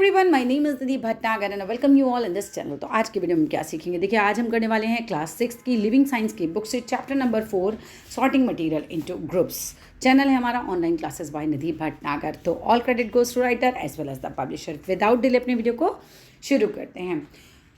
Everyone, my name is Nidhi Bhatnagar and welcome you all in this channel. तो आज के video में क्या सीखेंगे, देखिए आज हम करने वाले हैं क्लास 6 की लिविंग साइंस की बुक से chapter number 4 sorting material into groups. Channel है हमारा online classes by Nidhi Bhatnagar. तो all credit goes to writer as well as the publisher. Without delay अपने वीडियो को शुरू करते हैं।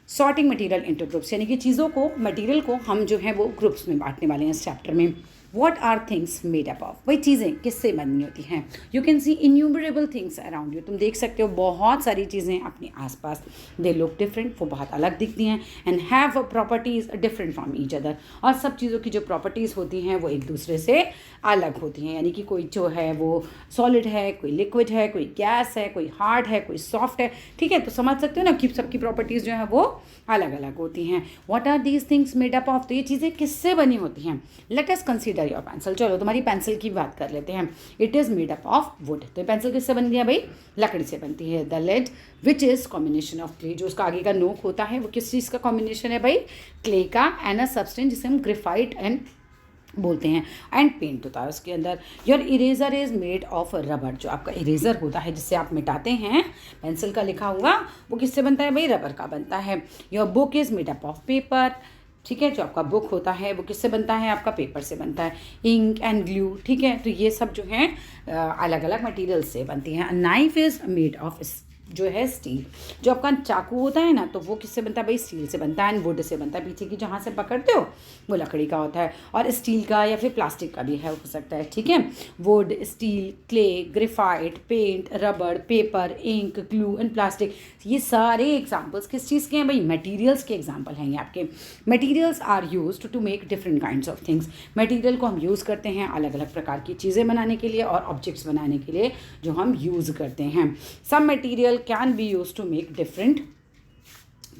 सॉर्टिंग मटेरियल इनटू ग्रुप्स यानी कि चीज़ों को, मटेरियल को हम जो है वो ग्रुप्स में बांटने वाले हैं इस चैप्टर में। What are things made up of, वही चीज़ें किससे बनी होती हैं। You can see innumerable things around you, तुम देख सकते हो बहुत सारी चीज़ें अपने आसपास। दे लुक डिफरेंट, वो बहुत अलग दिखती हैं and have properties different from each other. और सब चीज़ों की जो प्रॉपर्टीज़ होती हैं वो एक दूसरे से अलग होती हैं। यानी कि कोई जो है वो सॉलिड है, कोई लिक्विड है, कोई गैस है, कोई हार्ड है, कोई सॉफ्ट है। ठीक है, तो समझ सकते हो ना कि सबकी प्रॉपर्टीज़ जो है वो अलग अलग होती हैं। What are these things made up of, तो ये चीज़ें किससे बनी होती हैं। Let us consider your pencil. चलो तुम्हारी पेंसिल की बात कर लेते हैं। It is made up of wood. तो पेंसिल किससे बनती है भाई, लकड़ी से बनती है। The lead which is combination of clay, जो उसका आगे का नोक होता है वो किस चीज़ का कॉम्बिनेशन है भाई, क्ले का एंड अ सब्सटेंस जिसे हम ग्रेफाइट एंड बोलते हैं एंड पेंट होता है उसके अंदर। Your eraser is made of rubber, जो आपका इरेजर होता है जिससे आप मिटाते हैं, पेंसिल का लिखा हुआ, वो किससे बनता है भाई, रबर का बनता है। Your book is made up of paper. ठीक है, जो आपका बुक होता है वो किससे बनता है, आपका पेपर से बनता है। इंक एंड ग्लू, ठीक है, तो ये सब जो है अलग अलग मटेरियल से बनती हैं। नाइफ इज़ मेड ऑफ जो है स्टील। जो आपका चाकू होता है ना, तो वो किससे बनता है भाई, स्टील से बनता है एंड वुड से बनता है। पीछे की जहाँ से पकड़ते हो वो लकड़ी का होता है, और स्टील का या फिर प्लास्टिक का भी है, हो सकता है। ठीक है, wood, steel, clay, graphite, paint, रबड़, paper, ink, glue and plastic, ये सारे एग्जाम्पल्स किस चीज़ के हैं भाई, मटीरियल्स के एग्जाम्पल हैं ये आपके। Materials are used to make different kinds of things. Material को हम यूज़ करते हैं अलग अलग प्रकार की चीज़ें बनाने के लिए और ऑब्जेक्ट्स बनाने के लिए जो हम यूज़ करते हैं। Some material can be use to make different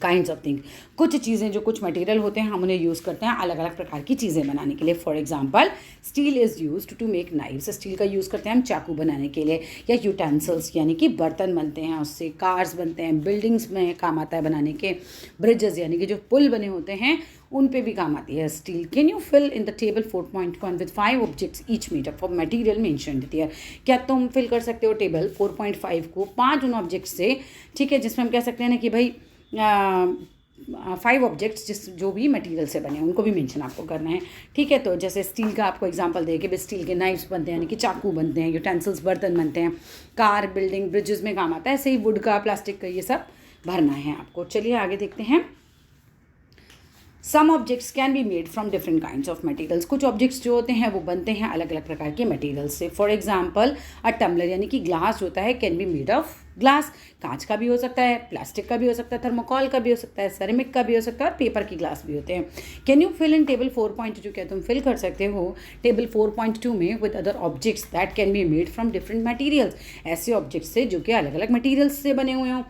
kinds of thing. कुछ चीज़ें, जो कुछ मटेरियल होते हैं, हम उन्हें यूज़ करते हैं अलग अलग प्रकार की चीज़ें बनाने के लिए। For example steel is used to make knives. Steel का यूज़ करते हैं हम चाकू बनाने के लिए, या यूटेंसिल्स यानी कि बर्तन बनते हैं उससे, कार्स बनते हैं, बिल्डिंग्स में काम आता है बनाने के। ब्रिजेस यानी कि जो पुल बने होते हैं उन पे भी काम आती है steel. Can you fill in the table 4.1 with 5 objects each made up of material mentioned here. क्या तुम फिल कर सकते हो टेबल 4.5 को 5 उन ऑब्जेक्ट्स से, ठीक है, जिसमें हम कह सकते हैं ना कि भाई 5 ऑब्जेक्ट्स जो भी मटेरियल से बने हैं उनको भी मेंशन आपको करना है। ठीक है, तो जैसे स्टील का आपको एग्जांपल दे कि स्टील के नाइफ्स बनते हैं, यानी कि चाकू बनते हैं, यूटेंसिल्स बर्तन बनते हैं, कार, बिल्डिंग, ब्रिजेस में काम आता है। ऐसे ही वुड का, प्लास्टिक का, ये सब भरना है आपको। चलिए आगे देखते हैं। Some objects can be made from different kinds of materials. कुछ ऑब्जेक्ट्स जो होते हैं वो बनते हैं अलग अलग प्रकार के मटेरियल्स से। फॉर एग्जांपल अ टम्बलर यानी कि ग्लास होता है, can be made of glass. कांच का भी हो सकता है, प्लास्टिक का भी हो सकता है, थर्मोकॉल का भी हो सकता है, सेरेमिक का भी हो सकता है, और पेपर की ग्लास भी होते हैं। Can you fill in table 4.2, क्या तुम फिल कर सकते हो टेबल 4.2 में with other objects that can be made from different materials. ऐसे ऑब्जेक्ट्स से जो कि अलग अलग मटीरियल्स से बने हुए हों।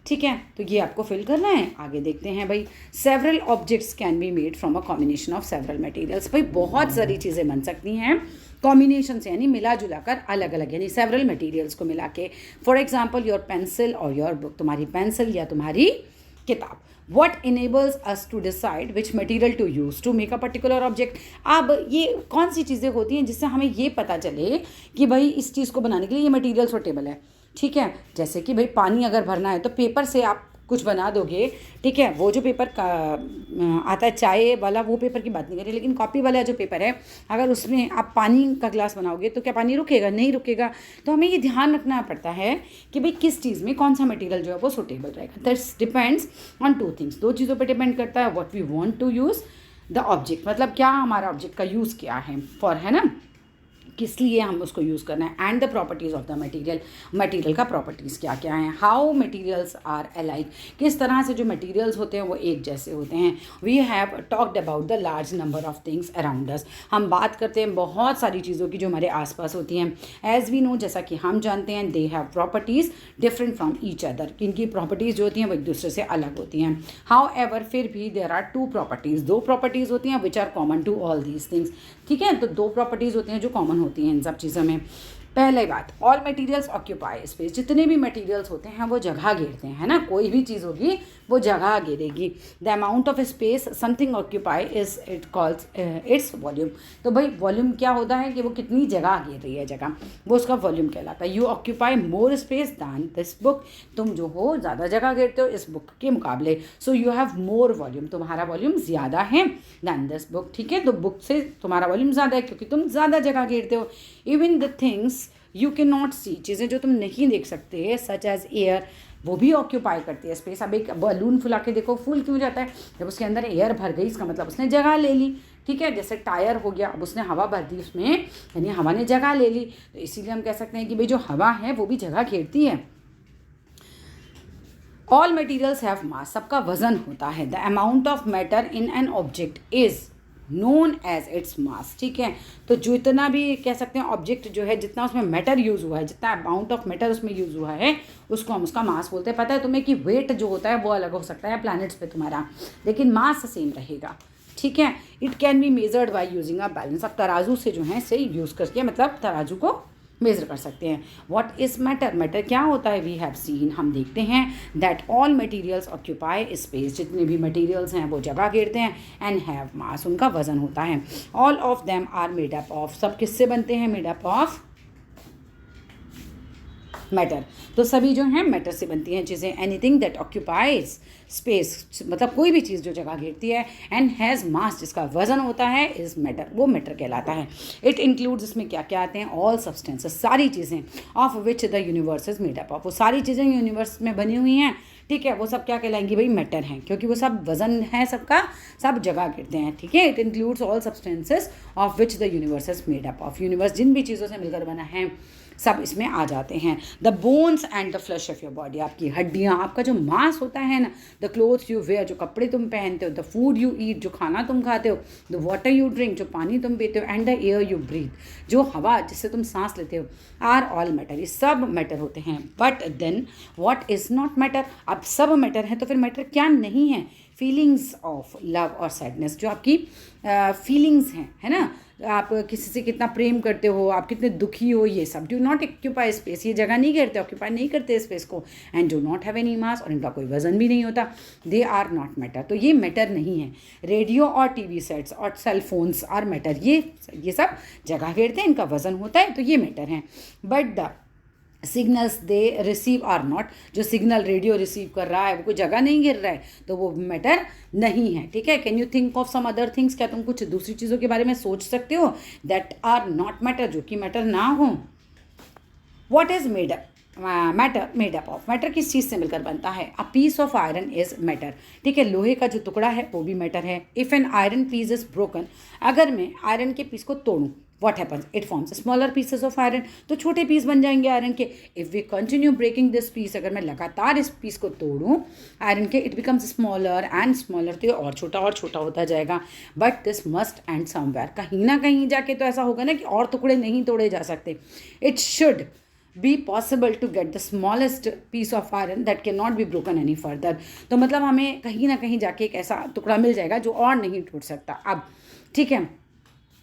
ठीक है, तो ये आपको फिल करना है। आगे देखते हैं भाई। Several objects can be made from a combination of several materials. भाई बहुत सारी चीज़ें बन सकती हैं कॉम्बिनेशन से, यानी मिला जुला कर, अलग अलग, यानी सेवरल मटेरियल्स को मिला के। फॉर एग्जाम्पल योर पेंसिल और योर बुक, तुम्हारी पेंसिल या तुम्हारी किताब। What enables us to decide which material to use to make a particular object? अब ये कौन सी चीज़ें होती हैं जिससे हमें ये पता चले कि भाई इस चीज़ को बनाने के लिए ये मटेरियल सूटेबल है। ठीक है, जैसे कि भाई पानी अगर भरना है तो पेपर से आप कुछ बना दोगे। ठीक है, वो जो पेपर का आता है चाय वाला, वो पेपर की बात नहीं करें, लेकिन कॉपी वाला जो पेपर है, अगर उसमें आप पानी का ग्लास बनाओगे तो क्या पानी रुकेगा, नहीं रुकेगा। तो हमें ये ध्यान रखना पड़ता है कि भाई किस चीज़ में कौन सा मटेरियल जो है वो सूटेबल रहेगा। That's depends on 2 things. 2 चीज़ों पर डिपेंड करता है। What we want to use the object, मतलब क्या हमारा ऑब्जेक्ट का यूज़ क्या है, फॉर, है ना, किस लिए हम उसको यूज़ करना है। And the properties of the material, material का प्रॉपर्टीज़ क्या क्या हैं। हाउ मटेरियल्स आर अलाइक, किस तरह से जो मटेरियल्स होते हैं वो एक जैसे होते हैं। We have talked about the large number of things around us. हम बात करते हैं बहुत सारी चीज़ों की जो हमारे आसपास होती हैं। एज वी नो, जैसा कि हम जानते हैं, they have properties different from each other. इनकी प्रॉपर्टीज़ जो होती हैं वो एक दूसरे से अलग होती हैं। हाउ एवर, फिर भी देर आर 2 प्रॉपर्टीज़, 2 प्रॉपर्टीज़ होती हैं which are common to all these things. ठीक है, तो 2 प्रॉपर्टीज़ होती हैं जो कॉमन होती हैं इन सब चीज़ों में। पहले बात, ऑल मटेरियल्स ऑक्यूपाई स्पेस, जितने भी मटेरियल्स होते हैं वो जगह घेरते हैं, है ना, कोई भी चीज़ होगी वो जगह घेरेगी। The amount of space something occupy is it calls its volume. तो भाई वॉल्यूम क्या होता है कि वो कितनी जगह घेर रही है, जगह, वो उसका वॉल्यूम कहलाता है। You occupy more space than this book, तुम जो हो ज़्यादा जगह घेरते हो इस बुक के मुकाबले। So you have more volume, तुम्हारा वॉल्यूम ज़्यादा है दैन दिस बुक, ठीक है, तो बुक से तुम्हारा वॉल्यूम ज़्यादा है क्योंकि तुम ज़्यादा जगह घेरते हो। Even the things you can not see, चीज़ें जो तुम नहीं देख सकते सच एज एयर, वो भी ऑक्यूपाई करती है स्पेस। अब एक बलून फुला के देखो, फूल क्यों जाता है, जब उसके अंदर एयर भर गई इसका मतलब उसने जगह ले ली, ठीक है। जैसे टायर हो गया, अब उसने हवा भर दी उसमें, यानी हवा ने जगह ले ली, तो इसीलिए हम कह सकते हैं कि भाई जो हवा है वो भी जगह घेरती है। ऑल मटीरियल्स हैव मास, सबका वजन होता है। The amount of matter in an object is known as its mass, ठीक है। तो जो इतना भी कह सकते हैं ऑब्जेक्ट जो है, जितना उसमें मैटर यूज़ हुआ है, जितना अमाउंट ऑफ मैटर उसमें यूज़ हुआ है, उसको हम उसका मास बोलते हैं। पता है तुम्हें कि वेट जो होता है वो अलग हो सकता है प्लैनेट्स पे तुम्हारा, लेकिन मास सेम रहेगा, ठीक है। It can be measured by using a balance, अब तराजू से जो है इसे यूज़ करके मतलब तराजू को मेजर कर सकते हैं। व्हाट इज मैटर, मैटर क्या होता है, वी हैव सीन, हम देखते हैं that all materials occupy space, जितने भी मटेरियल्स हैं वो जगह घेरते हैं, एंड हैव मास, उनका वजन होता है। All of them are made up of, सब किससे बनते हैं, मेड अप ऑफ मैटर, तो सभी जो हैं मैटर से बनती हैं चीज़ें। एनीथिंग दैट ऑक्यूपाइज स्पेस, मतलब कोई भी चीज़ जो जगह घेरती है, एंड हैज़ मास, जिसका वजन होता है, इज मैटर, वो मैटर कहलाता है। इट इंक्लूड्स, इसमें क्या क्या आते हैं, ऑल सब्सटेंसेस, सारी चीज़ें, of which the universe is made up of, वो सारी चीज़ें यूनिवर्स में बनी हुई हैं, ठीक है, वो सब क्या कहलाएंगी भाई, मैटर हैं, क्योंकि वो सब वजन है सबका, सब जगह गिरते हैं, ठीक है। It includes all substances of which the universe is made up of, universe जिन भी चीज़ों से मिलकर बना है सब इसमें आ जाते हैं। The bones and the flash of your body, आपकी हड्डियाँ, आपका जो मांस होता है ना, द क्लोथ्स यू वेयर, जो कपड़े तुम पहनते हो, द फूड यू ईट, जो खाना तुम खाते हो, द वाटर यू ड्रिंक, जो पानी तुम पीते हो, and the air you breathe, जो हवा जिससे तुम सांस लेते हो, आर ऑल मैटर, ये सब मैटर होते हैं। But then what is not matter, अब सब मैटर है तो फिर मैटर क्या नहीं है, फीलिंग्स ऑफ लव और सैडनेस, जो आपकी फीलिंग्स हैं, है ना, आप किसी से कितना प्रेम करते हो, आप कितने दुखी हो, ये सब डू नॉट ऑक्यूपाई स्पेस, ये जगह नहीं करते, ऑक्यूपाई नहीं करते स्पेस को, and do not have any mass, और इनका कोई वजन भी नहीं होता, दे आर नॉट मैटर, तो ये मैटर नहीं है। रेडियो और टीवी सेट्स और सेल फोन्स आर मैटर, ये सब जगह घेरते हैं, इनका वजन होता है, तो ये मैटर हैं। But the signals they receive are not, जो सिग्नल रेडियो रिसीव कर रहा है वो कोई जगह नहीं गिर रहा है, तो वो मैटर नहीं है, ठीक है। Can you think of some other things, क्या तुम कुछ दूसरी चीज़ों के बारे में सोच सकते हो दैट आर नॉट मैटर, जो कि मैटर ना हो। What is made up, matter made up of, matter किस चीज़ से मिलकर बनता है, a piece of iron is matter, ठीक है, लोहे का जो टुकड़ा है वो भी मैटर है। If an iron piece is broken, अगर मैं आयरन के पीस को तोड़ूँ, what happens, it forms smaller pieces of iron, तो छोटे पीस बन जाएंगे आयरन के। If we continue breaking this piece, अगर मैं लगातार इस पीस को तोड़ूँ आयरन के, it becomes smaller and smaller, तो ये और छोटा होता जाएगा। But this must end somewhere, कहीं ना कहीं जाके तो ऐसा होगा ना कि और टुकड़े नहीं तोड़े जा सकते। It should be possible to get the smallest piece of iron that cannot be broken any further, तो मतलब हमें कहीं ना कहीं जाके एक ऐसा टुकड़ा मिल जाएगा जो और नहीं टूट सकता। अब ठीक है,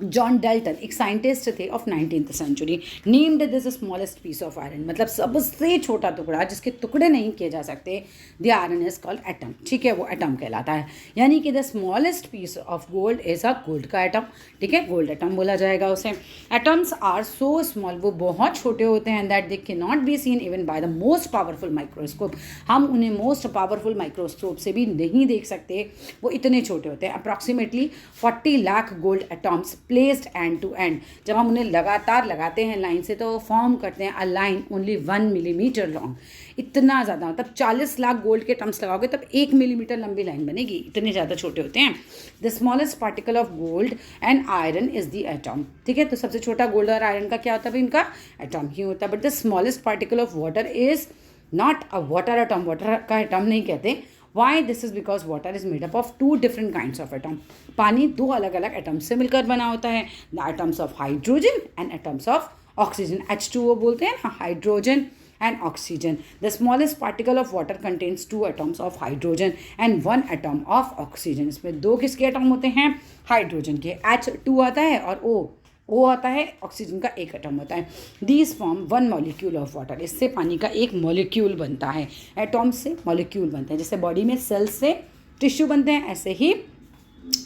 जॉन डेल्टन एक साइंटिस्ट थे of 19th century, named this smallest piece of iron, मतलब सबसे छोटा टुकड़ा जिसके टुकड़े नहीं किए जा सकते, the iron is called atom, ठीक है, वो एटम कहलाता है। यानी कि the smallest piece of gold is a gold का एटम, ठीक है, गोल्ड एटम बोला जाएगा उसे। एटम्स आर सो स्मॉल, वो बहुत छोटे होते हैं, that they can not be seen even by the most powerful microscope, हम उन्हें मोस्ट पावरफुल माइक्रोस्कोप से भी नहीं देख सकते, वो इतने छोटे होते हैं। Approximately 40 lakh gold atoms placed end to end, जब हम उन्हें लगातार लगाते हैं लाइन से तो फॉर्म करते हैं a line only 1 millimetre long, इतना ज़्यादा, मतलब 40 लाख गोल्ड के टम्स लगाओगे तब 1 मिलीमीटर लंबी लाइन बनेगी, इतने ज़्यादा छोटे होते हैं। The smallest particle of gold and iron is the atom, ठीक है, तो सबसे छोटा गोल्ड और आयरन का क्या होता है भाई, इनका एटम ही होता है। But the smallest particle of water is not a water atom, water का एटम नहीं कहते। Why this is because water is made up of 2 different kinds of atom, पानी 2 अलग अलग एटम्स से मिलकर बना होता है, the atoms of hydrogen and atoms of oxygen, H2O बोलते हैं ना, hydrogen and oxygen. The smallest particle of water contains 2 atoms of hydrogen and 1 atom of oxygen. इसमें 2 किसके एटम होते हैं, हाइड्रोजन के, H2 आता है और O वो होता है ऑक्सीजन का एक एटम होता है। These form one molecule of water, इससे पानी का एक मॉलिक्यूल बनता है। एटॉम्स से मॉलिक्यूल बनते हैं, जैसे बॉडी में सेल्स से टिश्यू बनते हैं, ऐसे ही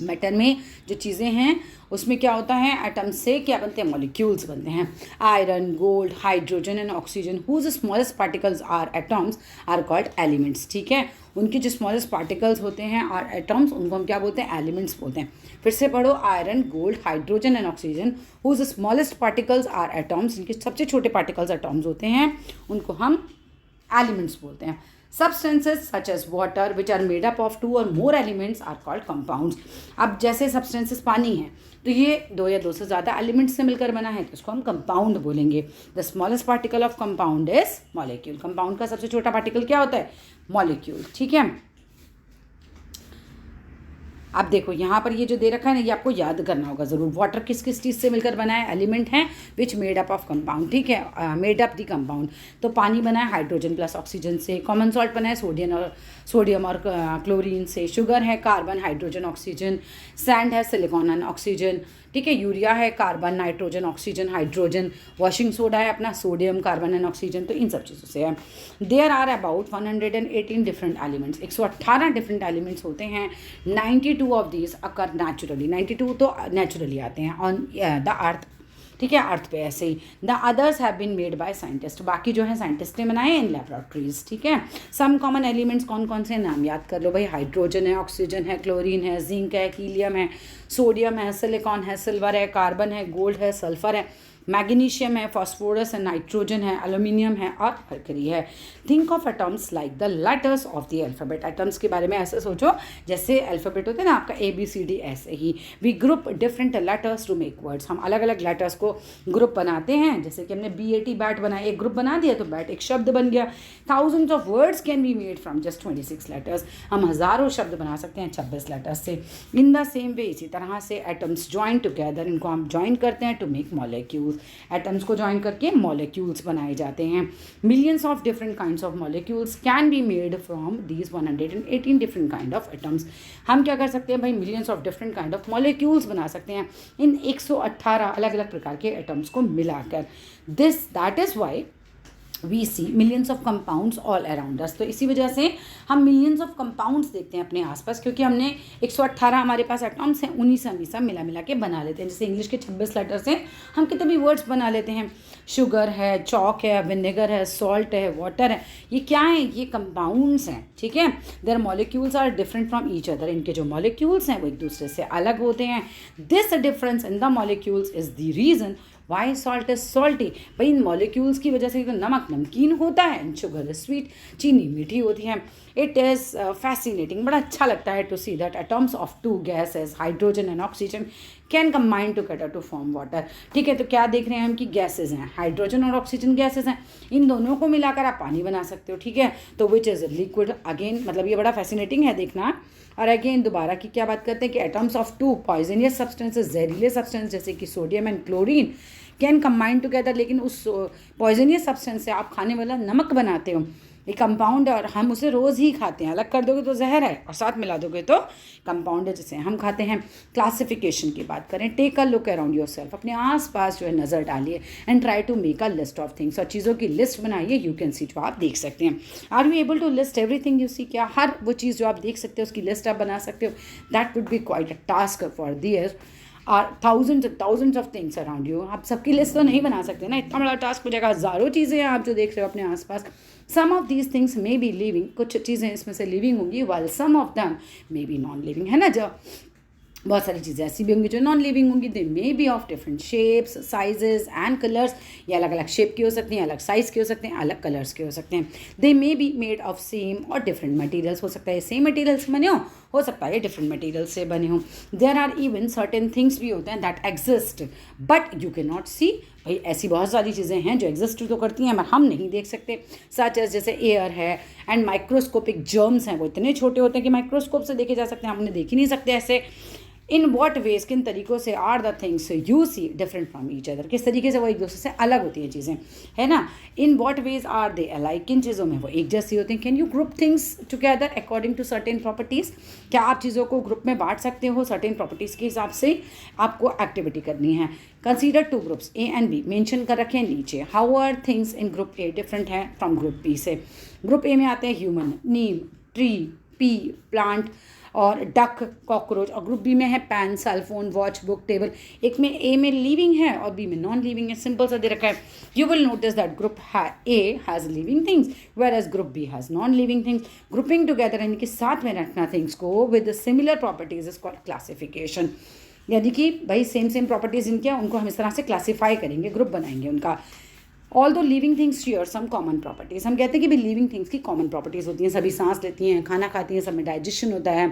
मैटर में जो चीज़ें हैं उसमें क्या होता है, एटम्स से क्या बनते हैं, मॉलिक्यूल्स बनते हैं। Iron, gold, hydrogen and oxygen whose smallest particles are atoms are called elements. ठीक है, उनके जो स्मॉलेस्ट पार्टिकल्स होते हैं आर एटॉम्स, उनको हम क्या बोलते हैं, एलिमेंट्स बोलते हैं। फिर से पढ़ो, iron, gold, hydrogen and oxygen whose smallest particles are atoms, इनके सबसे छोटे पार्टिकल्स एटॉम्स होते हैं, उनको हम एलिमेंट्स बोलते हैं। Substances such as water which are made up of 2 or more elements are called compounds। अब जैसे substances पानी है तो ये 2 या 2 से ज़्यादा एलिमेंट्स से मिलकर बना है, तो इसको हम कंपाउंड बोलेंगे। The smallest particle of compound is molecule. Compound का सबसे छोटा पार्टिकल क्या होता है, मॉलिक्यूल। ठीक है, अब देखो यहाँ पर ये जो दे रखा है ना, ये आपको याद करना होगा ज़रूर। वाटर किस किस चीज़ से मिलकर बना है, एलिमेंट है which made up of compound. ठीक है, मेड अप दी कंपाउंड, तो पानी बना है हाइड्रोजन प्लस ऑक्सीजन से। कॉमन सॉल्ट बना है सोडियम और क्लोरीन से। शुगर है कार्बन, हाइड्रोजन, ऑक्सीजन। सैंड है सिलिकॉन एंड ऑक्सीजन। ठीक है, यूरिया है carbon, nitrogen, oxygen, hydrogen. Washing soda है अपना सोडियम, कार्बन एंड ऑक्सीजन। तो इन सब चीज़ों से है। There are about 118 different elements, 118 different elements होते हैं। 92 ऑफ दीज अकर नेचुरली, 92 तो नेचुरली आते हैं ऑन द अर्थ। ठीक है, अर्थ पे ऐसे ही। The others have been made by scientist, बाकी जो है साइंटिस्ट ने बनाए इन लेबोरेटरीज। ठीक है, सम कॉमन एलिमेंट्स कौन कौन से, नाम याद कर लो भाई। हाइड्रोजन है, ऑक्सीजन है, क्लोरीन है, जिंक है, हीलियम है, सोडियम है, सिलिकॉन है, सिल्वर है, कार्बन है, गोल्ड है, सल्फर है, मैग्नीशियम है, फॉस्फोरस है, नाइट्रोजन है, एल्यूमिनियम है और मरकरी है। Think of atoms like the letters of the alphabet. Atoms के बारे में ऐसे सोचो जैसे अल्फ़ाबेट होते हैं ना आपका ABCD, ऐसे ही। We group different letters to make words, हम अलग अलग लेटर्स को ग्रुप बनाते हैं। जैसे कि हमने BAT बैट बनाया, एक ग्रुप बना दिया तो बैट एक शब्द बन गया। Thousands of words can be made from just 26 letters, हम हज़ारों शब्द बना सकते हैं 26 लेटर्स से। इन द सेम वे, इसी तरह से एटम्स ज्वाइन टुगेदर, इनको हम ज्वाइन करते हैं टू मेक मॉलिक्यूल्स। एटम्स को ज्वाइन करके मॉलिक्यूल्स बनाए जाते हैं। Millions of different kinds of molecules can be made from these 118 different kind of atoms. हम क्या कर सकते हैं भाई, millions of different kind of molecules बना सकते हैं इन 118 अलग अलग प्रकार के एटम्स को मिलाकर। That is why we see millions of compounds all around us. तो इसी वजह से हम मिलियंस ऑफ कंपाउंड्स देखते हैं अपने आसपास, क्योंकि हमने 118 हमारे पास एटम्स हैं, उन्हीं से हम सब मिला के बना लेते हैं। जैसे इंग्लिश के 26 लेटर से हम कितने भी वर्ड्स बना लेते हैं। शुगर है, चॉक है, विनेगर है, सॉल्ट है, वाटर है, ये क्या है, ये कंपाउंड्स हैं। ठीक है, their molecules are different from each other, इनके जो मॉलिक्यूल्स हैं वो एक दूसरे से अलग होते हैं। This difference in the molecules is the reason why salt is salty. भाई इन मॉलिक्यूल्स की वजह से तो नमक नमकीन होता है, एंड शुगर इज स्वीट, चीनी मीठी होती है। इट इज़ फैसिनेटिंग, बड़ा अच्छा लगता है to see that atoms of 2 gases hydrogen and oxygen can combine together to form water. ठीक है, तो क्या देख रहे हैं हम कि गैसेज हैं, हाइड्रोजन और ऑक्सीजन गैसेज हैं, इन दोनों को मिलाकर आप पानी बना सकते हो। ठीक है, तो विच इज़ लिक्विड। अगेन मतलब ये बड़ा फैसिनेटिंग है देखना। और अगेन दोबारा की क्या बात करते हैं कि एटम्स ऑफ 2 पॉइजनियस सब्सटेंसेस, जहरीले सब्सटेंस जैसे कि sodium and chlorine can combine together, लेकिन उस पॉइजनियस सब्सटेंस से आप खाने वाला नमक बनाते हो, ये कंपाउंड है और हम उसे रोज़ ही खाते हैं। अलग कर दोगे तो जहर है और साथ मिला दोगे तो कंपाउंड है जिसे हम खाते हैं। क्लासिफिकेशन की बात करें, take a look around yourself, अपने आसपास जो है नज़र डालिए and try to make a list of things, और चीज़ों की लिस्ट बनाइए। यू कैन सी, जो आप देख सकते हैं। Are you able to list everything you see, क्या हर वो चीज़ जो आप देख सकते हो उसकी लिस्ट आप बना सकते हो? That would be quite a task for there are thousands of things around you. आप सबकी लिस्ट तो नहीं बना सकते ना, इतना बड़ा टास्क हो जाएगा। हज़ारों चीज़ें हैं आप जो देख रहे हो अपने आसपास। Some of these things may be living, कुछ चीज़ें इसमें से लिविंग होंगी, while some of them may be non living, है ना। जो बहुत सारी चीज़ें ऐसी भी होंगी जो नॉन लिविंग होंगी। They may be of different shapes, sizes and colours, ये अलग अलग शेप की हो सकती हैं, अलग साइज़ के हो सकते हैं, अलग कलर्स के हो सकते हैं। They may be made of same और डिफरेंट मटेरियल्स, हो सकता है सेम मटेरियल से बने हो सकता है डिफरेंट मटेरियल से बने हों। There are even certain things भी होते हैं that exist but you can not see. भाई ऐसी बहुत सारी चीज़ें हैं जो एग्जिस्ट तो करती हैं मगर हम नहीं देख सकते। सच एज जैसे एयर है, एंड माइक्रोस्कोपिक जर्म्स हैं, वो इतने छोटे होते हैं कि माइक्रोस्कोप से देखे जा सकते हैं, हम उन्हें देख ही नहीं सकते ऐसे। इन वॉट वेज, किन तरीक़ों से are the things you see different from each other, किस तरीके से वो एक दूसरे से अलग होती हैं चीज़ें, है ना। In what ways are they alike, किन चीज़ों में वो एक जैसी होती हैं। Can you group things together according to certain properties, क्या आप चीज़ों को ग्रुप में बांट सकते हो सर्टेन प्रॉपर्टीज़ के हिसाब से आपको एक्टिविटी करनी है। Consider two groups A and B, mention कर रखे हैं नीचे। How are things in group A different है फ्रॉम ग्रुप बी से। ग्रुप ए में आते हैं human, neem, tree, pea, plant और डक, कॉकरोच। और ग्रुप बी में है pen, cellphone, watch, book, table. एक में ए में लिविंग है और बी में नॉन लिविंग है, सिंपल सा दे रखा है। You will notice that group A has living things whereas group B has non living things. Grouping together यानी कि साथ में रखना थिंग्स को with similar properties is called classification, यानी कि भाई सेम प्रॉपर्टीज इनके हैं, उनको हम इस तरह से क्लासीफाई करेंगे, ग्रुप बनाएंगे उनका। Although living things share some common properties, हम कहते हैं कि भाई लिविंग थिंग्स की कॉमन प्रॉपर्टीज़ होती हैं, सभी सांस लेती हैं, खाना खाती हैं, सब में डाइजेशन होता है।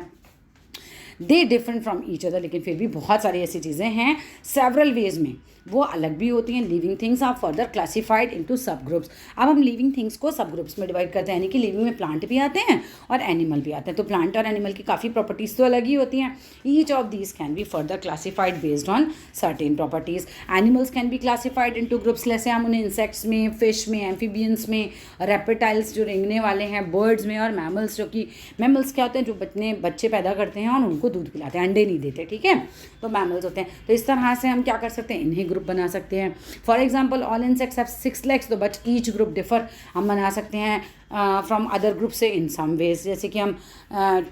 They different from each other, लेकिन फिर भी बहुत सारी ऐसी चीज़ें हैं सेवरल वेज में वो अलग भी होती हैं। Living things are further classified into sub groups. अब हम लिविंग थिंग्स को सब ग्रुप्स में डिवाइड करते हैं, यानी कि लिविंग में प्लांट भी आते हैं और एनिमल भी आते हैं। तो प्लांट और एनिमल की काफ़ी प्रॉपर्टीज़ तो अलग ही होती हैं। Each of these can be further classified based on certain properties. Animals can be classified into groups, जैसे हम उन्हें इंसेक्ट्स में, फिश में, एम्फीबियंस में, रेप्टाइल्स जो रेंगने वाले हैं, बर्ड्स में, और मैमल्स जो कि मैमल्स क्या होते हैं, जो बच्चे पैदा करते हैं और उनको दूध पिलाते हैं, अंडे नहीं देते, ठीक है, तो मैमल्स होते हैं। तो इस तरह से हम क्या कर सकते हैं, इन्हें ग्रुप बना सकते हैं। For example all insects have 6 legs, तो बट ईच ग्रुप डिफर, हम बना सकते हैं फ्रॉम अदर ग्रुप से इन सम वेज, जैसे कि हम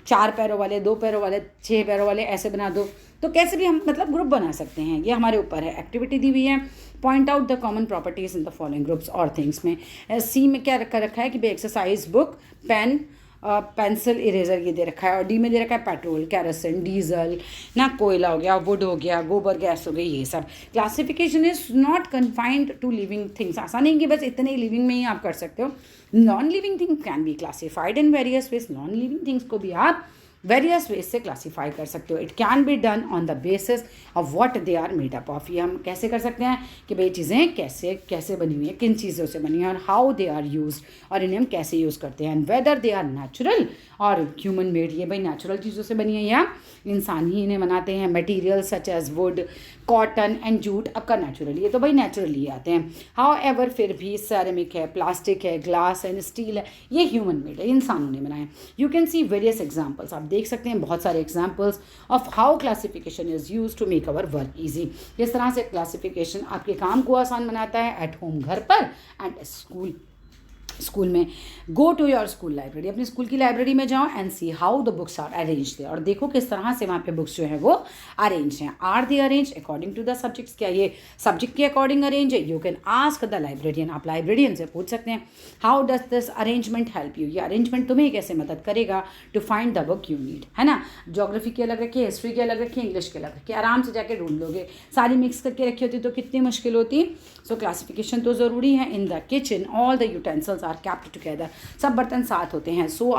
4 पैरों वाले, 2 पैरों वाले, 6 पैरों वाले ऐसे बना दो, तो कैसे भी हम मतलब ग्रुप बना सकते हैं, ये हमारे ऊपर है। एक्टिविटी दी हुई है, point out the common properties in the following groups और थिंग्स में। सी में क्या रखा है कि भाई exercise, book, pen, pencil, eraser ये दे रखा है। और डी में दे रखा है पेट्रोल, कैरोसिन, डीजल ना, कोयला हो गया, वुड हो गया, गोबर गैस हो गई, ये सब। Classification is not confined to living things, ऐसा नहीं कि बस इतने ही लिविंग में ही आप कर सकते हो। Non living things can be classified in various ways, non living things को भी आप वेरियस वेज से क्लासीफाई कर सकते हो। It can be done on the basis of what they are made up of, ये हम कैसे कर सकते हैं कि भाई चीज़ें कैसे कैसे बनी हुई हैं, किन चीज़ों से बनी हैं, और हाउ दे आर यूज्ड, और इन्हें हम कैसे यूज़ करते हैं, and whether they are natural or human made, ये भाई नेचुरल चीज़ों से बनी है या इंसान ही इन्हें बनाते हैं। Material such as wood, cotton and jute occur naturally, ये तो भाई नेचुरली आते हैं। हाउ एवर फिर भी सेरेमिक है, प्लास्टिक है, ग्लास एंड स्टील है, ये ह्यूमन मेड है, इंसानों ने बनाए। You can see various examples, आप देख सकते हैं बहुत सारे examples of how classification is use to make our work easy. इस तरह से क्लासिफिकेशन आपके काम को आसान बनाता है, एट होम घर पर एंड स्कूल में। Go to your school library, अपनी स्कूल की लाइब्रेरी में जाओ and see how the books are arranged, और देखो किस तरह से वहाँ पे बुक्स जो है वो अरेंज हैं। Are they arrange according to the subjects, क्या ये सब्जेक्ट के अकॉर्डिंग अरेंज है। You can ask the librarian, आप लाइब्रेरियन से पूछ सकते हैं how does this arrangement help you, ये अरेंजमेंट तुम्हें कैसे मदद करेगा to find the book you need, है ना। ज्योग्राफी की अलग रखी है, हिस्ट्री की अलग रखी है, इंग्लिश की अलग रखी है, आराम से जाके ढूंढ लोगे। सारी मिक्स करके रखी होती तो कितनी मुश्किल होती। सो क्लासिफिकेशन तो ज़रूरी है। In the kitchen all the utensils are kept together, सब बर्तन साथ होते हैं। So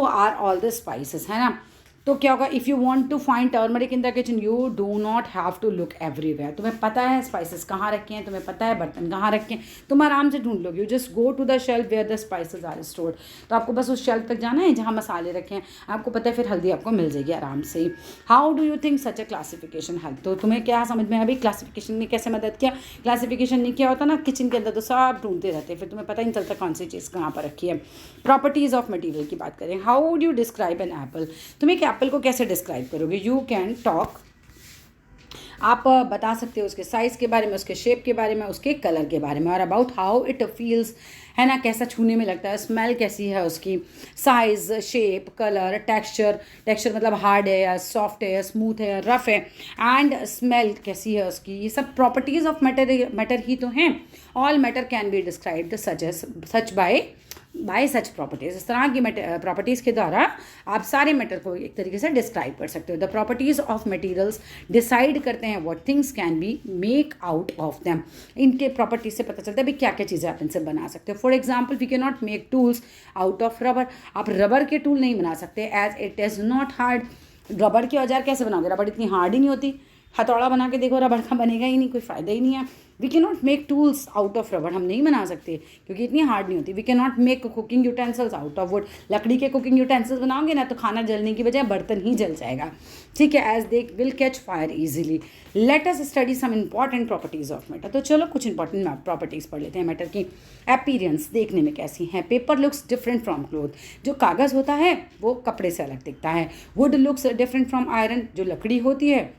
are all the spices, है ना। तो क्या होगा, if you want to find turmeric in the kitchen you do not have to look everywhere, तुम्हें पता है स्पाइसेस कहाँ रखे हैं, तुम्हें पता है बर्तन कहाँ रखे हैं, तुम आराम से ढूंढ लोगे। You just go to the shelf where the spices are stored, तो आपको बस उस शेल्फ तक जाना है जहाँ मसाले रखे हैं, आपको पता है, फिर हल्दी आपको मिल जाएगी आराम से। How do you think such a classification help, तो तुम्हें क्या समझ में आया भाई क्लासिफिकेशन ने कैसे मदद किया। क्लासिफिकेशन ने क्या होता ना, किचन के अंदर तो सब ढूंढते रहते हैं, फिर तुम्हें पता ही नहीं चलता कौन सी चीज़ कहाँ पर रखी है। प्रॉपर्टीज़ ऑफ मटीरियल की बात करें, how do you describe an apple, तुम्हें एक एप्पल को कैसे डिस्क्राइब करोगे। यू कैन टॉक, आप बता सकते हो उसके साइज़ के बारे में, उसके शेप के बारे में, उसके कलर के बारे में, और अबाउट हाउ इट फील्स, है ना, कैसा छूने में लगता है, स्मेल कैसी है उसकी, साइज़, शेप, कलर, टेक्सचर मतलब हार्ड है या सॉफ्ट है या स्मूथ है या रफ है, एंड स्मेल कैसी है उसकी, ये सब प्रॉपर्टीज़ ऑफ मैटर ही तो हैं। All matter can be described such bye such properties, इस तरह की प्रॉपर्टीज़ के द्वारा आप सारे मैटर को एक तरीके से डिस्क्राइब कर सकते हो। The properties of materials decide करते हैं what things can be make out of them, इनके प्रॉपर्टीज से पता चलता है भी क्या क्या चीज़ें आप इनसे बना सकते हो। For example we can not make tools out of rubber, आप रबर के टूल नहीं बना सकते as it is not hard. Rubber के औजार कैसे बनाओगे, रबर इतनी हार्ड ही नहीं होती, हथौड़ा बना के देखो, रबड़ का बनेगा ही नहीं, कोई फ़ायदा ही नहीं है। We can not make tools out of rubber, हम नहीं बना सकते क्योंकि इतनी हार्ड नहीं होती। We can not make cooking utensils out of wood, लकड़ी के कुकिंग यूटेंसिल्स बनाओगे ना तो खाना जलने की बजाय बर्तन ही जल जाएगा, ठीक है, as they will catch fire easily. Let us study some important properties of metal. तो चलो कुछ इंपॉर्टेंट प्रॉपर्टीज़ पढ़ लेते हैं मेटल की। अपीयरेंस, देखने में कैसी है। Paper looks different from cloth, जो कागज़ होता है वो कपड़े से अलग दिखता है। Would looks different from iron, जो लकड़ी होती है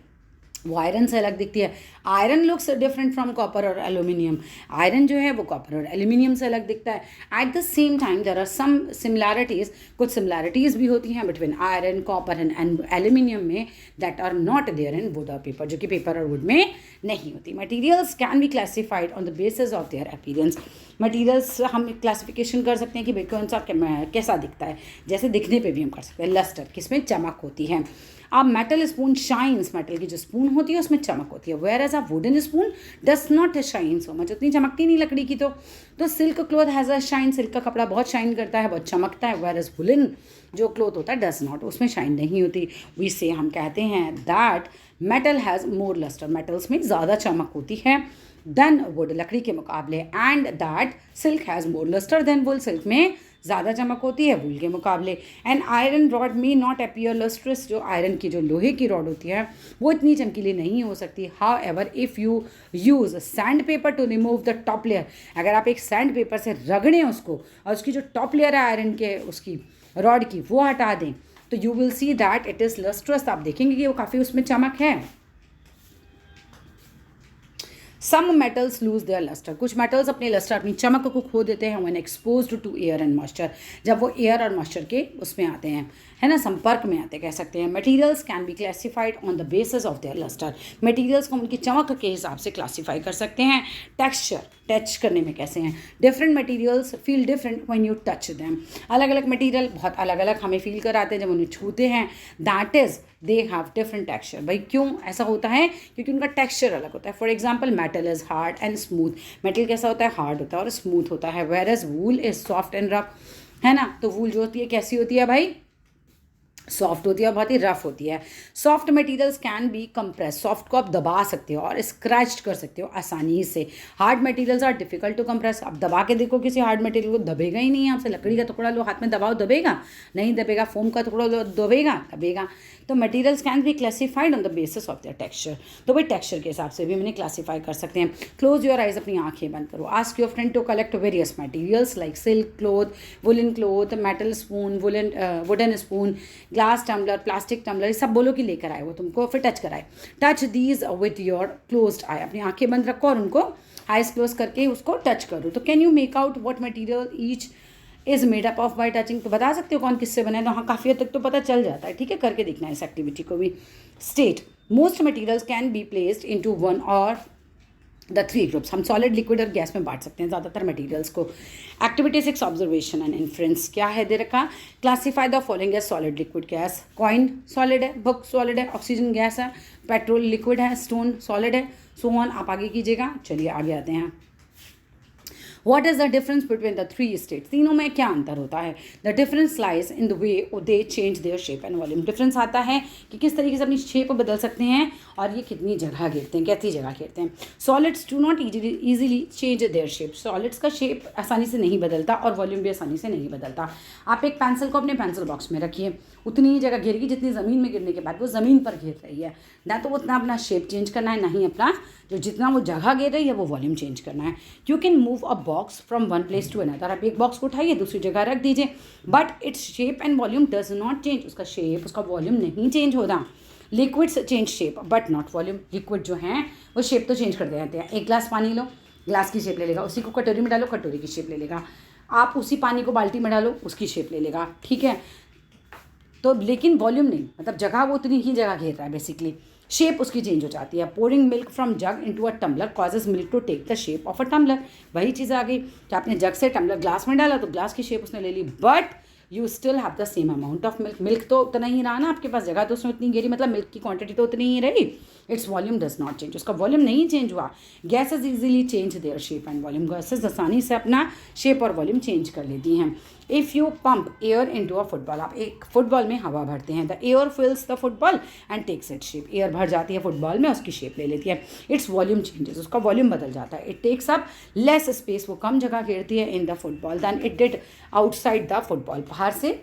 वो आयरन से अलग दिखती है। Iron looks different from copper और एल्यूमिनियम, आयरन जो है वो कॉपर और एल्यूमिनियम से अलग दिखता है। At the same time there are some similarities, कुछ सिमिलैरिटीज़ भी होती हैं between iron, copper and aluminium में, that are not there in wood और पेपर, जो कि पेपर और वुड में नहीं होती। Materials can be classified on the basis of their appearance, materials हम क्लासिफिकेशन कर सकते हैं कि भाई कौन सा कैसा दिखता है, जैसे दिखने पे भी हम कर सकते हैं। लस्टर, किसमें चमक होती है। अब मेटल स्पून शाइन्स, मेटल की जो स्पून होती है उसमें चमक होती है, whereas a wooden spoon does not shine so much, उतनी चमकती नहीं लकड़ी की। तो silk cloth has a shine, silk का कपड़ा बहुत शाइन करता है, बहुत चमकता है, वेयर एज वुलन जो क्लॉथ होता है डज नॉट, उसमें शाइन नहीं होती। वी से हम कहते हैं that metal has more lustre, metals में ज़्यादा चमक होती है देन वुड, लकड़ी के मुकाबले। And that silk has more lustre than wool, सिल्क में ज़्यादा चमक होती है वूल के मुकाबले। And iron rod may not appear lustrous, जो आयरन की जो लोहे की रॉड होती है वो इतनी चमकीली नहीं हो सकती। How ever if you use sand paper two remove the top layer, अगर आप एक सैंड पेपर से रगड़ें उसको और उसकी जो टॉप लेयर है आयरन के उसकी रॉड की वो हटा दें, तो you will see that it is lustrous, आप देखेंगे कि वो काफ़ी उसमें चमक है। Some metals lose their lustre, कुछ मेटल्स अपने लस्टर, अपनी चमक को खो देते हैं when exposed to air and moisture, जब वो एयर और मॉइस्चर के उसमें आते हैं, है ना, संपर्क में आते कह सकते हैं। Materials can be classified on the basis of their lustre, materials को उनकी चमक के हिसाब से क्लासीफाई कर सकते हैं। टेक्सचर, टच करने में कैसे हैं। Different materials feel different when you touch them, अलग अलग मटेरियल बहुत अलग अलग हमें फील कराते हैं जब उन्हें छूते हैं। That is they have different texture, भाई क्यों ऐसा होता है, क्योंकि उनका टेक्सचर अलग होता है। For example metal is hard and smooth, metal कैसा होता है, हार्ड होता है और स्मूथ होता है। Whereas wool is soft and rough, है ना, तो वूल जो होती है कैसी होती है भाई, सॉफ्ट होती है, बहुत ही रफ होती है। Soft materials can B compress, soft को आप दबा सकते हो और स्क्रैच कर सकते हो आसानी से। Hard materials are difficult to compress, आप दबा के देखो किसी हार्ड मटेरियल को, दबेगा ही नहीं है आपसे। लकड़ी का टुकड़ा लो हाथ में दबाओ, दबेगा नहीं दबेगा। फोम का टुकड़ा लो, दबेगा। तो materials can be classified on the basis of there texture, तो भाई टेक्सचर के हिसाब से भी हमने क्लासीफाई कर सकते हैं। क्लोज योर आइज, अपनी आंखें बंद करो। Ask your friend to collect various materials like silk cloth, woollen cloth, metal spoon, wooden spoon, glass tumbler, plastic tumbler, ये सब बोलो कि लेकर आए वो तुमको, फिर टच कराए। Touch these with your closed eye, अपनी आंखें बंद रखो और उनको आइज क्लोज करके उसको टच करो। तो can you make out what material each is made up of bye touching, तो बता सकते हो कौन किससे बना है। तो हाँ, काफ़ी हद तक तो पता चल जाता है, ठीक है, करके देखना है इस एक्टिविटी को भी। State most materials can be placed into one और द थ्री ग्रुप्स, हम सॉलिड, लिक्विड और गैस में बांट सकते हैं ज़्यादातर मटेरियल्स को। एक्टिविटी 6 ऑब्जर्वेशन एंड इन्फ्रेंस, क्या है दे रखा, classify the following as solid, liquid, gas. Coin solid है, बुक सॉलिड है, ऑक्सीजन गैस है, पेट्रोल लिक्विड है, स्टोन सॉलिड है, सो ऑन। आप आगे कीजिएगा, चलिए आगे आते हैं। What is the difference between the three states? तीनों में क्या अंतर होता है? The difference lies in the way they change their shape and volume. Difference आता है कि किस तरीके से अपनी शेप बदल सकते हैं और ये कितनी जगह घेरते हैं, कैसी जगह घेरते हैं। Solids do not easily change their shape. Solids का शेप आसानी से नहीं बदलता और वॉल्यूम भी आसानी से नहीं बदलता। आप एक पेंसिल को अपने पेंसिल बॉक्स में रखिए, उतनी ही जगह घेरेगी जितनी ज़मीन में गिरने के बाद वो ज़मीन पर घेर रही है। ना तो उतना अपना शेप चेंज करना है, ना ही अपना जो जितना वो जगह घेर रही है वो वॉल्यूम चेंज करना है। You can move a box from one place to another, आप एक बॉक्स को उठाइए दूसरी जगह रख दीजिए, but its shape and volume does not change, उसका शेप उसका वॉल्यूम नहीं चेंज होता। Liquids change shape but not volume, liquid जो हैं वो शेप तो चेंज करते रहते हैं। एक ग्लास पानी लो, ग्लास की शेप ले लेगा, उसी को कटोरी में डालो, कटोरी की शेप ले लेगा। आप उसी पानी को बाल्टी में डालो, उसकी शेप ले लेगा, ठीक है। तो लेकिन वॉल्यूम नहीं, मतलब जगह वो उतनी ही जगह घेर रहा है, बेसिकली शेप उसकी चेंज हो जाती है। Pouring milk from jug into a tumbler causes milk to take the shape of a tumbler, वही चीज़ आ गई कि आपने जग से टम्बलर ग्लास में डाला तो ग्लास की शेप उसने ले ली, but you still have the same amount of milk. Milk तो उतना ही रहा ना आपके पास, जगह तो उसने उतनी घेरी, मतलब मिल्क की क्वांटिटी तो उतनी ही रही, its volume does not change, उसका वॉल्यूम नहीं चेंज हुआ। Gases easily change their shape and volume, gases आसानी से अपना शेप और वॉल्यूम चेंज कर लेती हैं। If you pump air into a football, आप एक फुटबॉल में हवा भरते हैं, the air fills the football and takes it shape, air भर जाती है फुटबॉल में, उसकी शेप ले लेती है। इट्स वॉल्यूम चेंजेस, उसका वॉल्यूम बदल जाता है। It takes up less space, वो कम जगह घेरती है in the football than it did outside the football, बाहर से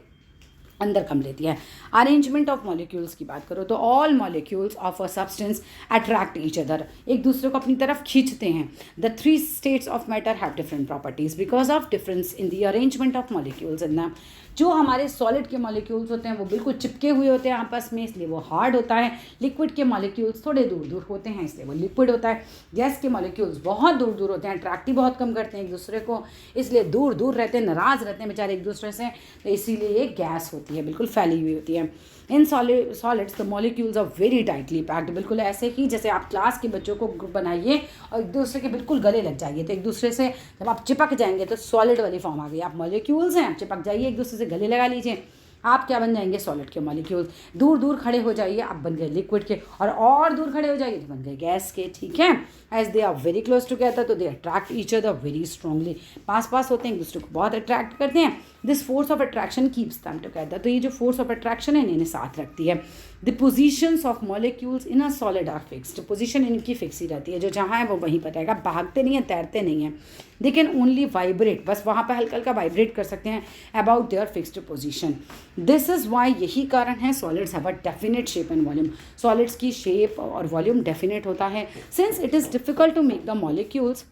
अंदर कम लेती है। अरेंजमेंट ऑफ मॉलिक्यूल्स की बात करो तो all molecules of a substance attract each other, एक दूसरे को अपनी तरफ खींचते हैं। The three states of matter have different properties because of difference in the arrangement of molecules in them. जो हमारे सॉलिड के मॉलिक्यूल्स होते हैं वो बिल्कुल चिपके हुए होते हैं आपस में, इसलिए वो हार्ड होता है। लिक्विड के मॉलिक्यूल्स थोड़े दूर दूर होते हैं, इसलिए वो लिक्विड होता है। गैस के मॉलिक्यूल्स बहुत दूर दूर होते हैं, अट्रैक्ट ही बहुत कम करते हैं एक दूसरे को, इसलिए दूर दूर रहते हैं, नाराज़ रहते हैं बेचारे एक दूसरे से, तो इसीलिए ये गैस होती है, बिल्कुल फैली हुई होती है। In solids the molecules are very tightly packed, बिल्कुल ऐसे ही जैसे आप क्लास के बच्चों को ग्रुप बनाइए और एक दूसरे के बिल्कुल गले लग जाइए, तो एक दूसरे से जब आप चिपक जाएंगे तो सॉलिड वाली फॉर्म आ गई। आप मॉलिक्यूल्स हैं, आप चिपक जाइए एक दूसरे से, गले लगा लीजिए, आप क्या बन जाएंगे, सॉलिड के मॉलिक्यूल्स। दूर दूर खड़े हो जाइए, आप बन गए लिक्विड के, और दूर खड़े हो जाइए तो बन गए गैस के, ठीक है। As they are very close together तो they attract each other very strongly, पास पास होते हैं, एक दूसरे को बहुत अट्रैक्ट करते हैं। This force of attraction keeps them together, तो ये जो फोर्स ऑफ अट्रैक्शन है इन्हें साथ रखती है। The positions of molecules in a solid are fixed, position इनकी फिक्स ही रहती है, जो जहाँ है वो वहीं पर रहेगा, भागते नहीं है, तैरते नहीं हैं। दे कैन ओनली वाइब्रेट, बस वहाँ पर हल्का हल्का वाइब्रेट कर सकते हैं about their fixed position. This is why, यही कारण है solids have a definite shape and volume, solids की शेप और वॉल्यूम डेफिनेट होता है। Since it is difficult to make the molecules,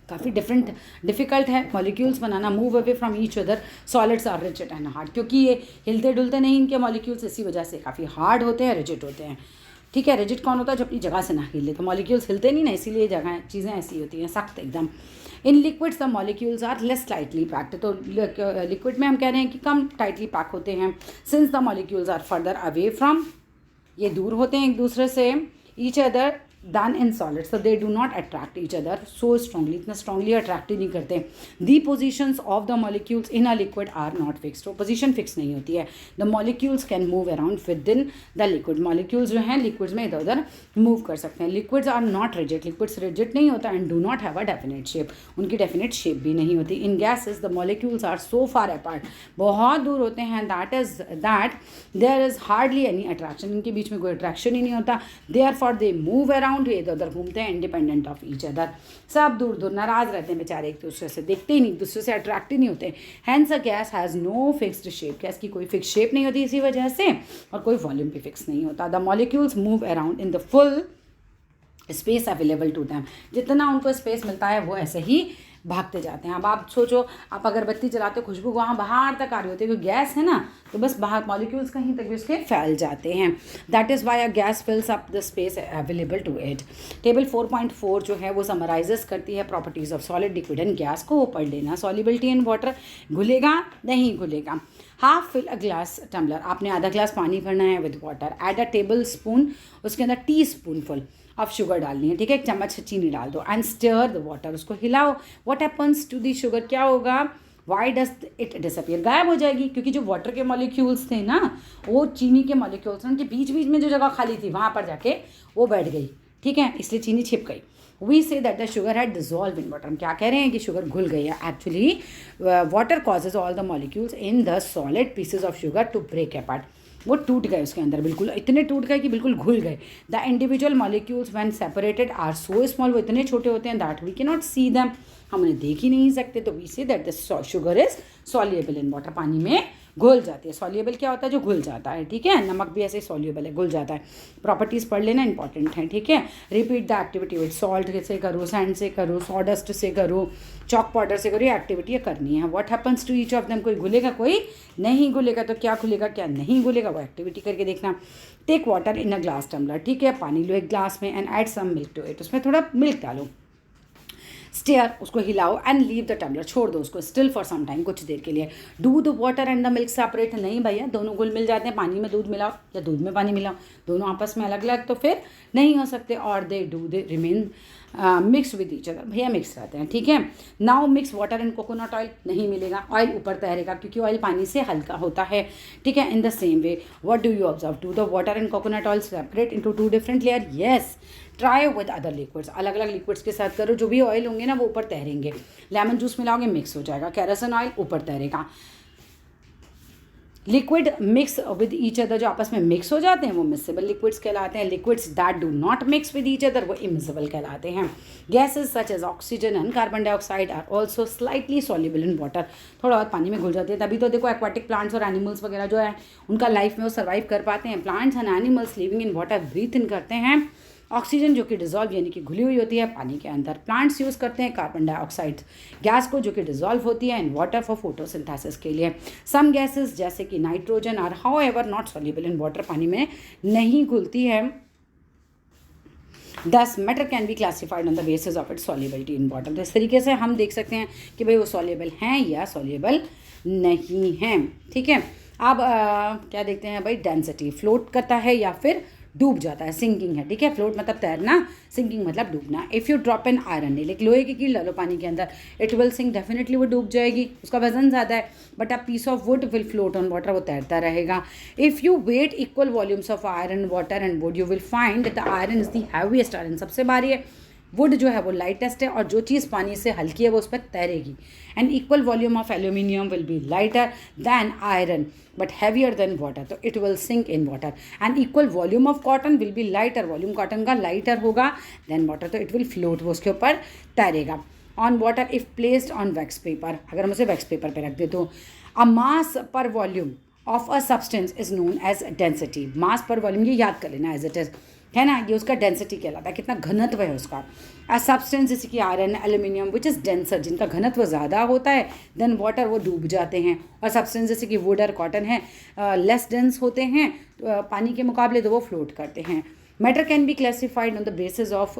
काफ़ी डिफ़िकल्ट है मॉलिक्यूल्स बनाना, move away from each other, solids are rigid and hard, क्योंकि ये हिलते डुलते नहीं इनके मॉलिक्यूल्स, इसी वजह से काफ़ी हार्ड होते हैं, रिजिड होते हैं, ठीक है। रिजिड कौन होता है, जो अपनी जगह से ना हिले, तो मॉलिक्यूल्स हिलते नहीं ना, इसीलिए जगह चीज़ें ऐसी होती हैं, सख्त एकदम। In liquids the molecules are less tightly packed, तो लिक्विड में हम कह रहे हैं कि कम टाइटली पैक होते हैं। Since the molecules are further away from, ये दूर होते हैं एक दूसरे से, each other than in solids, so they do not attract each other so strongly, इतना strongly attract ही नहीं करते। The positions of the molecules in a liquid are not fixed, तो position fix नहीं होती है। The molecules can move around within the liquid, molecules जो हैं liquids में इधर उधर move कर सकते हैं। Liquids are not rigid, liquids rigid नहीं होता and do not have a definite shape, उनकी definite shape भी नहीं होती। In gases the molecules are so far apart, बहुत दूर होते हैं, that there is hardly any attraction, इनके बीच में कोई attraction ही नहीं होता। Therefore they move around, इधर उधर घूमते हैं, इंडिपेंडेंट ऑफ ईच अदर, सब दूर दूर नाराज रहते हैं बेचारे, एक दूसरे से देखते ही नहीं, एक दूसरे से अट्रैक्ट ही नहीं होते। Hence a gas has no fixed shape, gas की कोई फिक्स शेप नहीं होती इसी वजह से, और कोई वॉल्यूम भी फिक्स नहीं होता। The molecules move around in the full space available to them, जितना उनको स्पेस मिलता है वो ऐसे ही भागते जाते हैं। अब आप सोचो, आप अगरबत्ती जलाते हो, खुशबू वहाँ बाहर तक आ रही होती है, क्योंकि गैस है ना, तो बस बाहर मॉलिक्यूल्स कहीं तक भी उसके फैल जाते हैं। That is why a gas fills up the space available to it. Table 4.4 जो है वो समराइजेस करती है properties of solid, liquid and gas को, वो पढ़ लेना। सॉल्युबिलिटी इन वाटर, घुलेगा नहीं घुलेगा। Half fill a glass tumbler, आपने आधा ग्लास पानी भरना है with water, add a tablespoon, उसके अंदर टी स्पून फुल अब शुगर डालनी है, ठीक है, एक चम्मच चीनी डाल दो, एंड स्टर द वाटर, उसको हिलाओ। What happens to the sugar, क्या होगा, वाई डज इट डिसअपियर, गायब हो जाएगी, क्योंकि जो वाटर के मॉलिक्यूल्स थे ना, वो चीनी के मॉलिक्यूल्स, उनके बीच बीच में जो जगह खाली थी वहाँ पर जाके वो बैठ गई, ठीक है, इसलिए चीनी छिप गई। We say that the sugar had dissolve in water, हम क्या कह रहे हैं कि शुगर घुल गई है। Actually water causes all the molecules in the solid pieces of sugar to break apart, वो टूट गए उसके अंदर, बिल्कुल इतने टूट गए कि बिल्कुल घुल गए। The individual molecules when separated are so small, वो इतने छोटे होते हैं that we can not see them, हम उन्हें देख ही नहीं सकते। तो we say that the sugar is soluble in water, पानी में घुल जाती है। सॉल्युबल क्या होता है, जो घुल जाता है, ठीक है, नमक भी ऐसे सॉल्युबल है, घुल जाता है। प्रॉपर्टीज़ पढ़ लेना, इंपॉर्टेंट है, ठीक है। Repeat the activity with salt से करो, सैंड से करो, सॉडस्ट से करो, चॉक पाउडर से करो, ये एक्टिविटी करनी है। What happens to each of them, कोई घुलेगा कोई नहीं घुलेगा, तो क्या घुलेगा क्या नहीं घुलेगा, वो एक्टिविटी करके देखना। Take water in a glass tumbler, ठीक है, पानी लो एक ग्लास में, and add some milk to it, उसमें थोड़ा मिल्क डालो। स्टेयर, उसको हिलाओ एंड लीव द टम्बलर, छोड़ दो उसको स्टिल फॉर सम टाइम, कुछ देर के लिए। Do the water and the milk separate, नहीं भैया दोनों घुल मिल जाते हैं, पानी में दूध मिलाओ या दूध में पानी मिलाओ, दोनों आपस में अलग अलग तो फिर नहीं हो सकते। और they remain mix with each other, भैया मिक्स रहते हैं, ठीक है। Now mix water and coconut oil, नहीं मिलेगा, ऑयल ऊपर तैरेगा क्योंकि ऑयल पानी से हल्का होता है, ठीक है। In the same way what do you observe, do the water and coconut oil separate into 2 different layer, yes. Try with other liquids, अलग अलग लिक्विड्स के साथ करो, जो भी ऑयल होंगे ना वो ऊपर तैरेंगे। लेमन जूस मिलाओगे मिक्स हो जाएगा, कैरोसिन ऑयल ऊपर तैरेगा। Liquid mix with each other, जो आपस में मिक्स हो जाते हैं वो मिक्सेबल लिक्विड्स कहलाते हैं। Liquids that do not mix with each other वो इमिसिबल कहलाते हैं। Gases such as oxygen and carbon dioxide are also slightly soluble in water, थोड़ा और पानी में घुल जाते हैं, तभी तो देखो एक्वाटिक प्लांट्स और एनिमल्स वगैरह जो है उनका लाइफ में वो सर्वाइव कर पाते हैं। Plants and animals living in water breathe in करते हैं ऑक्सीजन जो कि डिजॉल्व यानी कि घुली हुई होती है पानी के अंदर। प्लांट्स यूज़ करते हैं कार्बन डाइऑक्साइड गैस को जो कि डिजॉल्व होती है इन वाटर फॉर फोटोसिंथेसिस के लिए। सम गैसेस जैसे कि nitrogen are however not soluble in water, पानी में नहीं घुलती है। Thus matter can be classified on the basis of its solubility in water, तो इस तरीके से हम देख सकते हैं कि भाई वो सॉल्युबल हैं या सॉल्युबल नहीं हैं, ठीक है। अब क्या देखते हैं भाई, डेंसिटी, फ्लोट करता है या फिर डूब जाता है, सिंकिंग है, ठीक है। फ्लोट मतलब तैरना, सिंकिंग मतलब डूबना। If you drop an iron nail, एक लोहे की कील डालो पानी के अंदर, इट विल सिंक, डेफिनेटली वो डूब जाएगी, उसका वजन ज़्यादा है। But a piece of wood will float on water, वो तैरता रहेगा। If you weigh equal volumes of iron water and wood you will find that the iron is the heaviest iron, सबसे भारी है, वुड जो है वो लाइटेस्ट है, और जो चीज़ पानी से हल्की है वो उस पर तैरेगी। And equal volume of aluminium will be lighter than iron but heavier than water, तो it will sink in water. And equal volume of cotton will be lighter, volume cotton का लाइटर होगा देन वाटर, तो it will float, वो उसके ऊपर तैरेगा। On water if placed on wax paper, अगर हम उसे वैक्स पेपर पे रख दे तो a mass per volume of a substance is known as density, mass per volume, ये याद कर लेना एज इट इज, है ना, ये उसका डेंसिटी कहलाता है, कितना घनत्व है उसका। अ सब्सटेंस जैसे कि iron, aluminium which is denser, जिनका घनत्व ज़्यादा होता है देन वाटर, वो डूब जाते हैं। और सब्सटेंस जैसे कि वुड और कॉटन है लेस डेंस होते हैं पानी के मुकाबले, तो वो फ्लोट करते हैं। Matter can be classified on the basis of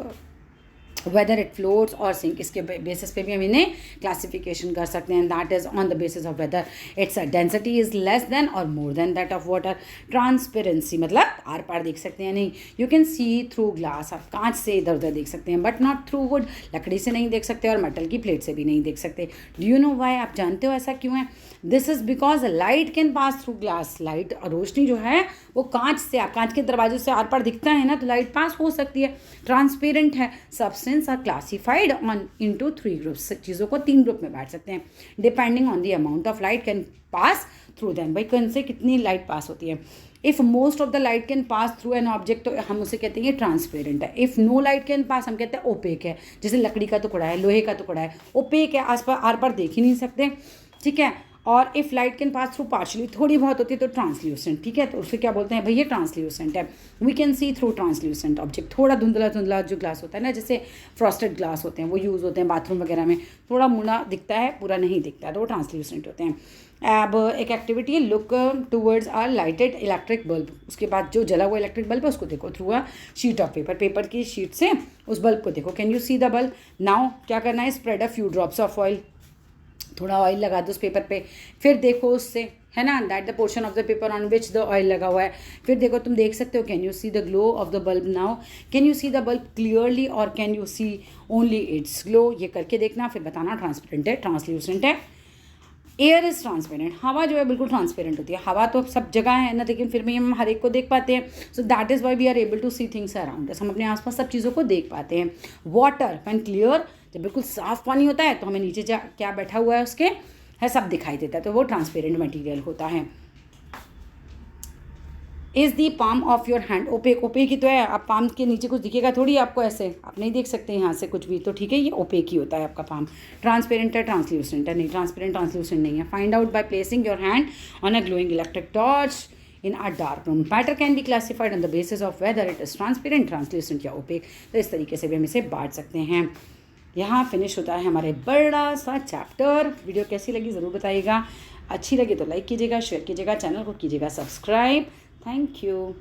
whether it floats और सिंक, इसके बेसिस पे भी हम इन्हें क्लासिफिकेशन कर सकते हैं। That is on the basis of whether its density is less than और more than that of water. Transparency मतलब आर पार देख सकते हैं नहीं, you can see through glass, आप कांच से इधर उधर देख सकते हैं, बट नॉट थ्रू वुड, लकड़ी से नहीं देख सकते और मेटल की प्लेट से भी नहीं देख सकते। डू यू नो वाई, आप जानते हो ऐसा क्यों है? This is because light can pass through glass, light और रोशनी जो है वो कांच से, आप कांच के दरवाजे से आर पार दिखता है ना, तो लाइट पास हो सकती है, ट्रांसपेरेंट है। Substance are classified on into 3 groups, चीज़ों को 3 ग्रुप में बांट सकते हैं depending on the amount of light can pass through them, भाई कौन से कितनी लाइट पास होती है। If most of the light can pass through an object, तो हम उसे कहते हैं ये ट्रांसपेरेंट है। If no light can pass, हम कहते हैं ओपेक है, जैसे लकड़ी का टुकड़ा है, लोहे का टुकड़ा है, ओपेक है, आस पास आर पार देख ही नहीं सकते, ठीक है। और if light can pass through partially, थोड़ी बहुत होती है तो ट्रांसल्यूसेंट, ठीक है, तो उसे क्या बोलते हैं भाई, ये ट्रांसल्यूसेंट है। We can see through translucent object, थोड़ा धुंधला धुंधला जो ग्लास होता है ना, जैसे फ्रॉस्टेड ग्लास होते हैं, वो यूज़ होते हैं बाथरूम वगैरह में, थोड़ा मुड़ा दिखता है, पूरा नहीं दिखता है, तो वो ट्रांसल्यूसेंट होते हैं। अब एक एक्टिविटी है, look towards our lighted electric bulb, उसके बाद जो जला हुआ इलेक्ट्रिक बल्ब है उसको देखो through a sheet of paper, paper की शीट से उस बल्ब को देखो। Can you see the bulb? Now क्या करना है, spread a few drops of oil, थोड़ा ऑयल लगा दो उस पेपर पे, फिर देखो उससे, है ना, that the portion of the paper on which the oil लगा हुआ है, फिर देखो तुम देख सकते हो। Can you see the glow of the bulb now, can you see the bulb clearly और can you see only its glow, ये करके देखना, फिर बताना ट्रांसपेरेंट है, ट्रांसल्यूसेंट है। एयर इज़ ट्रांसपेरेंट, हवा जो है बिल्कुल ट्रांसपेरेंट होती है, हवा तो सब जगह है ना, लेकिन फिर भी हम हर एक को देख पाते हैं, so that is why we are able to see things around us, हम अपने आसपास सब चीज़ों को देख पाते हैं। वाटर व्हेन क्लियर, जब बिल्कुल साफ पानी होता है तो हमें नीचे क्या बैठा हुआ है उसके है सब दिखाई देता है, तो वो ट्रांसपेरेंट मटेरियल होता है। Is the palm of your hand opaque, opaque ही तो है, आप पाम के नीचे कुछ दिखेगा थोड़ी आपको, ऐसे आप नहीं देख सकते यहाँ से कुछ भी, तो ठीक है ये ओपेक ही होता है आपका पाम। ट्रांसपेरेंट है, ट्रांसल्यूसेंट है, नहीं ट्रांसपेरेंट ट्रांसल्यूसेंट नहीं है। Find out by placing your hand on a glowing electric torch in a dark room. Matter can be classified on the basis of whether it is transparent, translucent या OPEC, तो इस तरीके से भी हम इसे बांट सकते हैं। यहाँ फिनिश होता है हमारे बड़ा सा चैप्टर। वीडियो कैसी लगी ज़रूर बताइएगा, अच्छी लगी तो लाइक कीजिएगा, शेयर कीजिएगा, चैनल को कीजिएगा सब्सक्राइब। Thank you.